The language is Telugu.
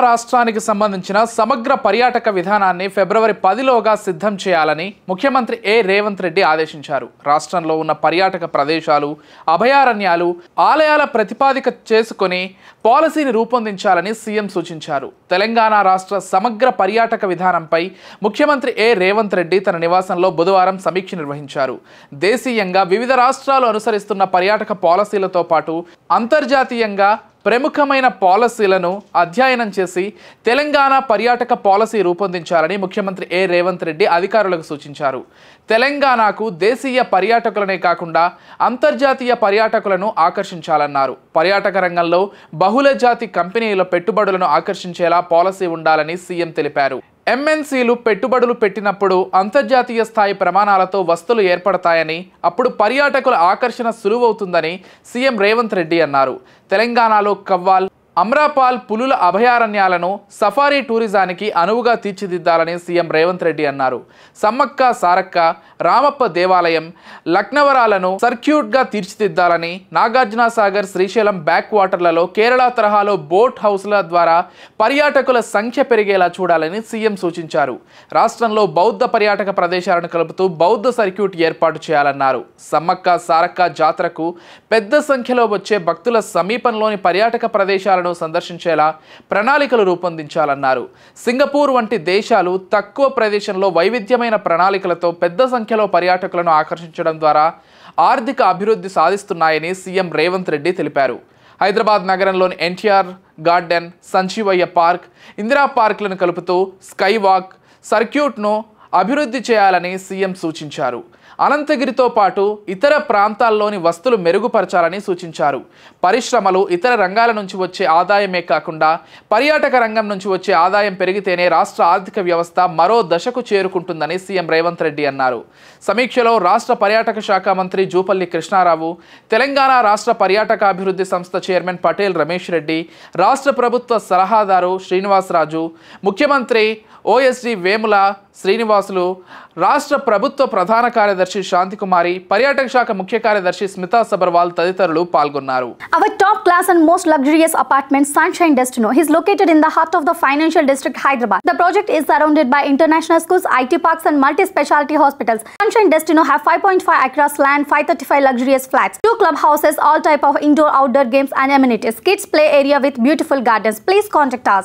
రాష్ట్రానికి సంబంధించిన సమగ్ర పర్యాటక విధానాన్ని ఫిబ్రవరి 10లోగా సిద్ధం చేయాలని ముఖ్యమంత్రి రేవంత్ రెడ్డి ఆదేశించారు. రాష్ట్రంలో ఉన్న పర్యాటక ప్రదేశాలు, అభయారణ్యాలు, ఆలయాల ప్రతిపాదిక చేసుకొని పాలసీని రూపొందించాలని సీఎం సూచించారు. తెలంగాణ రాష్ట్ర సమగ్ర పర్యాటక విధానంపై ముఖ్యమంత్రి రేవంత్ రెడ్డి తన నివాసంలో బుధవారం సమీక్ష నిర్వహించారు. దేశీయంగా వివిధ రాష్ట్రాలు అనుసరిస్తున్న పర్యాటక పాలసీలతో పాటు అంతర్జాతీయంగా ప్రముఖమైన పాలసీలను అధ్యయనం చేసి తెలంగాణ పర్యాటక పాలసీ రూపొందించాలని ముఖ్యమంత్రి రేవంత్ రెడ్డి అధికారులకు సూచించారు. తెలంగాణకు దేశీయ పర్యాటకులనే కాకుండా అంతర్జాతీయ పర్యాటకులను ఆకర్షించాలన్నారు. పర్యాటక రంగంలో బహుళ జాతి కంపెనీల పెట్టుబడులను ఆకర్షించేలా పాలసీ ఉండాలని సీఎం తెలిపారు. ఎంఎన్సీలు పెట్టుబడులు పెట్టినప్పుడు అంతర్జాతీయ స్థాయి ప్రమాణాలతో వస్తువులు ఏర్పడతాయని, అప్పుడు పర్యాటకుల ఆకర్షణ సులువవుతుందని సీఎం రేవంత్ రెడ్డి అన్నారు. తెలంగాణలో కవ్వాల్, అమ్రాపాల్ పులుల అభయారణ్యాలను సఫారీ టూరిజానికి అనువుగా తీర్చిదిద్దాలని సీఎం రేవంత్ రెడ్డి అన్నారు. సమ్మక్క సారక్క, రామప్ప దేవాలయం, లక్నవరాలను సర్క్యూట్గా తీర్చిదిద్దాలని, నాగార్జున సాగర్, శ్రీశైలం బ్యాక్ వాటర్లలో కేరళ తరహాలో బోట్ హౌస్ల ద్వారా పర్యాటకుల సంఖ్య పెరిగేలా చూడాలని సీఎం సూచించారు. రాష్ట్రంలో బౌద్ధ పర్యాటక ప్రదేశాలను కలుపుతూ బౌద్ధ సర్క్యూట్ ఏర్పాటు చేయాలన్నారు. సమ్మక్క సారక్క జాతరకు పెద్ద సంఖ్యలో వచ్చే భక్తుల సమీపంలోని పర్యాటక ప్రదేశాలను సందర్శించేలా ప్రణాళికలు రూపొందించాలన్నారు. సింగపూర్ వంటి దేశాలు తక్కువ ప్రదేశంలో వైవిధ్యమైన ప్రణాళికలతో పెద్ద సంఖ్యలో పర్యాటకులను ఆకర్షించడం ద్వారా ఆర్థిక అభివృద్ధి సాధిస్తున్నాయని సీఎం రేవంత్ రెడ్డి తెలిపారు. హైదరాబాద్ నగరంలోని ఎన్టీఆర్ గార్డెన్, సంజీవయ్య పార్క్, ఇందిరా పార్క్లను కలుపుతూ స్కై వాక్ సర్క్యూట్ను అభివృద్ధి చేయాలని సీఎం సూచించారు. అనంతగిరితో పాటు ఇతర ప్రాంతాల్లోని వస్తువులు మెరుగుపరచాలని సూచించారు. పరిశ్రమలు, ఇతర రంగాల నుంచి వచ్చే ఆదాయమే కాకుండా పర్యాటక రంగం నుంచి వచ్చే ఆదాయం పెరిగితేనే రాష్ట్ర ఆర్థిక వ్యవస్థ మరో దశకు చేరుకుంటుందని సీఎం రేవంత్ రెడ్డి అన్నారు. సమీక్షలో రాష్ట్ర పర్యాటక శాఖ మంత్రి జూపల్లి కృష్ణారావు, తెలంగాణ రాష్ట్ర పర్యాటకాభివృద్ధి సంస్థ చైర్మన్ పటేల్ రమేష్ రెడ్డి, రాష్ట్ర ప్రభుత్వ సలహాదారు శ్రీనివాసరాజు, ముఖ్యమంత్రి ఓఎస్డి వేముల శ్రీనివాసులు, రాష్ట్ర ప్రభుత్వ ప్రధాన కార్యదర్శి శాంతికుమారి, పర్యాటక శాఖ ముఖ్య కార్యదర్శి స్మితా సబర్వాల్ తదితరులు పాల్గొన్నారు. Our top class and most luxurious apartment, Sunshine Destino, is located in the heart of the financial district, Hyderabad. The project is surrounded by international schools, IT parks and multi-specialty hospitals. Sunshine Destino have 5.5 acres land, 535 luxurious flats, 2 clubhouses, all type of indoor outdoor games and amenities, kids play area with beautiful gardens. Please contact us.